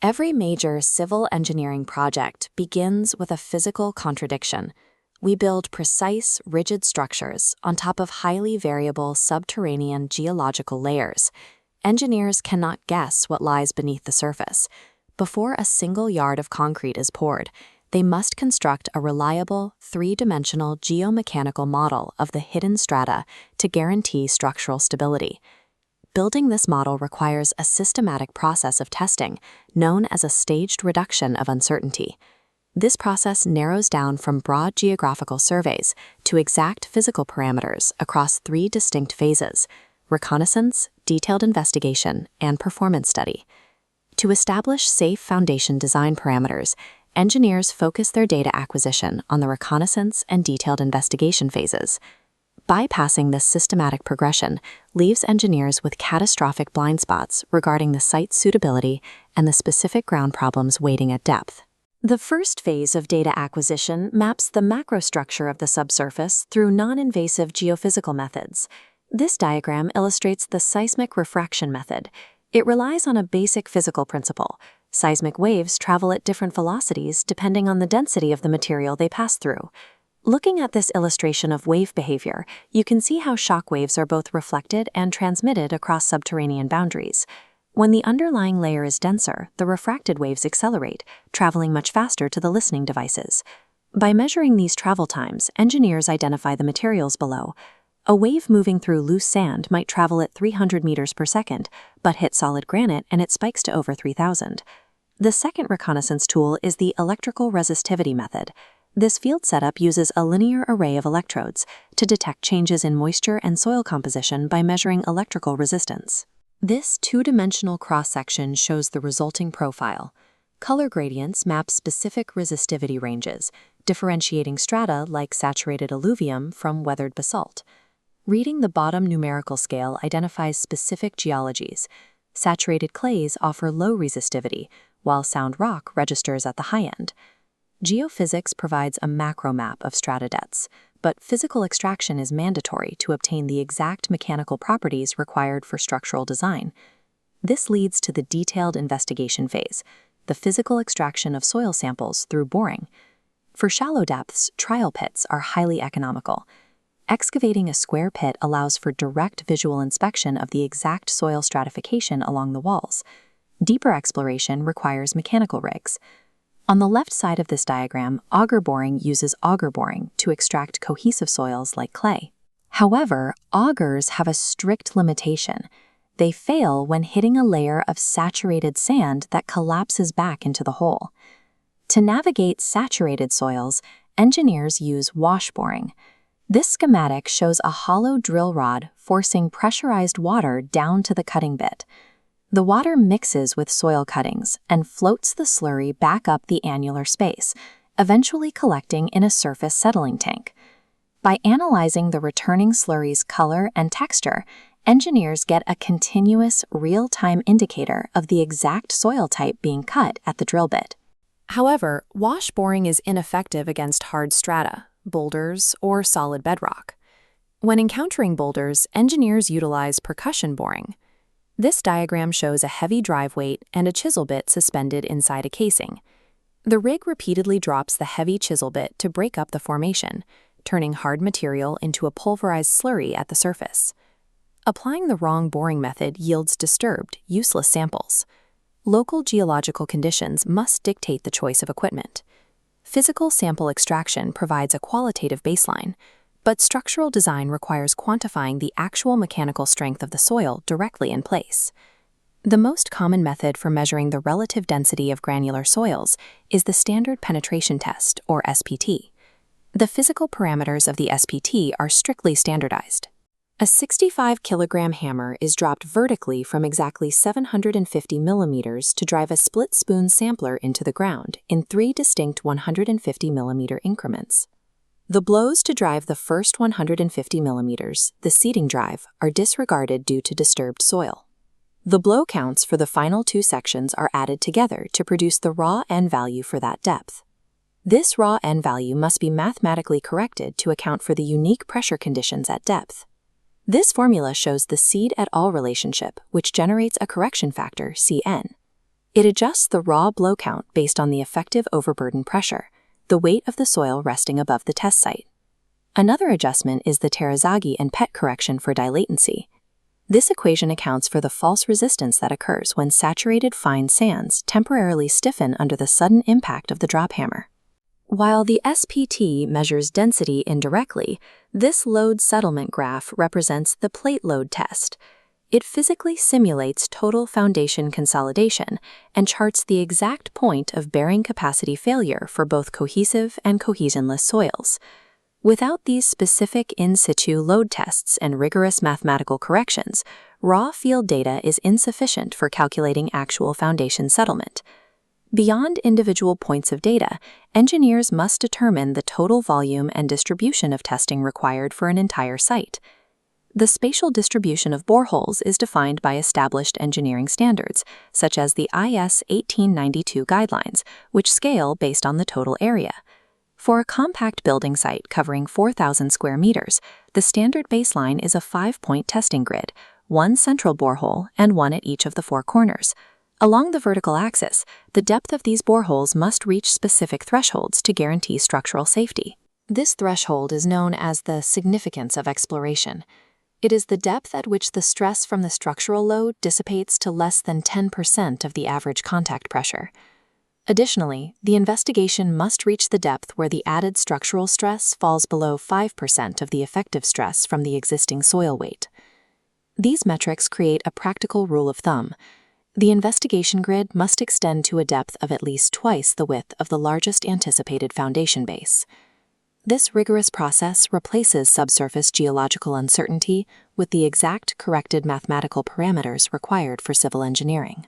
Every major civil engineering project begins with a physical contradiction. We build precise, rigid structures on top of highly variable subterranean geological layers. Engineers cannot guess what lies beneath the surface. Before a single yard of concrete is poured, they must construct a reliable, three-dimensional geomechanical model of the hidden strata to guarantee structural stability. Building this model requires a systematic process of testing, known as a staged reduction of uncertainty. This process narrows down from broad geographical surveys to exact physical parameters across three distinct phases: reconnaissance, detailed investigation, and performance study. To establish safe foundation design parameters, engineers focus their data acquisition on the reconnaissance and detailed investigation phases. Bypassing this systematic progression leaves engineers with catastrophic blind spots regarding the site's suitability and the specific ground problems waiting at depth. The first phase of data acquisition maps the macrostructure of the subsurface through non-invasive geophysical methods. This diagram illustrates the seismic refraction method. It relies on a basic physical principle. Seismic waves travel at different velocities depending on the density of the material they pass through. Looking at this illustration of wave behavior, you can see how shock waves are both reflected and transmitted across subterranean boundaries. When the underlying layer is denser, the refracted waves accelerate, traveling much faster to the listening devices. By measuring these travel times, engineers identify the materials below. A wave moving through loose sand might travel at 300 meters per second, but hit solid granite and it spikes to over 3,000. The second reconnaissance tool is the electrical resistivity method. This field setup uses a linear array of electrodes to detect changes in moisture and soil composition by measuring electrical resistance. This two-dimensional cross-section shows the resulting profile. Color gradients map specific resistivity ranges, differentiating strata like saturated alluvium from weathered basalt. Reading the bottom numerical scale identifies specific geologies. Saturated clays offer low resistivity, while sound rock registers at the high end. Geophysics provides a macro map of strata depths, but physical extraction is mandatory to obtain the exact mechanical properties required for structural design. This leads to the detailed investigation phase, the physical extraction of soil samples through boring. For shallow depths, trial pits are highly economical. Excavating a square pit allows for direct visual inspection of the exact soil stratification along the walls. Deeper exploration requires mechanical rigs. On the left side of this diagram, auger boring uses auger boring to extract cohesive soils like clay. However, augers have a strict limitation. They fail when hitting a layer of saturated sand that collapses back into the hole. To navigate saturated soils, engineers use wash boring. This schematic shows a hollow drill rod forcing pressurized water down to the cutting bit. The water mixes with soil cuttings and floats the slurry back up the annular space, eventually collecting in a surface settling tank. By analyzing the returning slurry's color and texture, engineers get a continuous, real-time indicator of the exact soil type being cut at the drill bit. However, wash boring is ineffective against hard strata, boulders, or solid bedrock. When encountering boulders, engineers utilize percussion boring. This diagram shows a heavy drive weight and a chisel bit suspended inside a casing. The rig repeatedly drops the heavy chisel bit to break up the formation, turning hard material into a pulverized slurry at the surface. Applying the wrong boring method yields disturbed, useless samples. Local geological conditions must dictate the choice of equipment. Physical sample extraction provides a qualitative baseline, but structural design requires quantifying the actual mechanical strength of the soil directly in place. The most common method for measuring the relative density of granular soils is the Standard Penetration Test, or SPT. The physical parameters of the SPT are strictly standardized. A 65-kilogram hammer is dropped vertically from exactly 750 millimeters to drive a split-spoon sampler into the ground in three distinct 150-millimeter increments. The blows to drive the first 150 millimeters, the seeding drive, are disregarded due to disturbed soil. The blow counts for the final two sections are added together to produce the raw N value for that depth. This raw N value must be mathematically corrected to account for the unique pressure conditions at depth. This formula shows the seed et al. Relationship, which generates a correction factor, Cn. It adjusts the raw blow count based on the effective overburden pressure, the weight of the soil resting above the test site. Another adjustment is the Terazaghi and PET correction for dilatancy. This equation accounts for the false resistance that occurs when saturated fine sands temporarily stiffen under the sudden impact of the drop hammer. While the SPT measures density indirectly, this load settlement graph represents the plate load test. It physically simulates total foundation consolidation and charts the exact point of bearing capacity failure for both cohesive and cohesionless soils. Without these specific in situ load tests and rigorous mathematical corrections, raw field data is insufficient for calculating actual foundation settlement. Beyond individual points of data, engineers must determine the total volume and distribution of testing required for an entire site. The spatial distribution of boreholes is defined by established engineering standards, such as the IS 1892 guidelines, which scale based on the total area. For a compact building site covering 4,000 square meters, the standard baseline is a 5-point testing grid, one central borehole and one at each of the 4 corners. Along the vertical axis, the depth of these boreholes must reach specific thresholds to guarantee structural safety. This threshold is known as the significance of exploration. It is the depth at which the stress from the structural load dissipates to less than 10% of the average contact pressure. Additionally, the investigation must reach the depth where the added structural stress falls below 5% of the effective stress from the existing soil weight. These metrics create a practical rule of thumb. The investigation grid must extend to a depth of at least twice the width of the largest anticipated foundation base. This rigorous process replaces subsurface geological uncertainty with the exact corrected mathematical parameters required for civil engineering.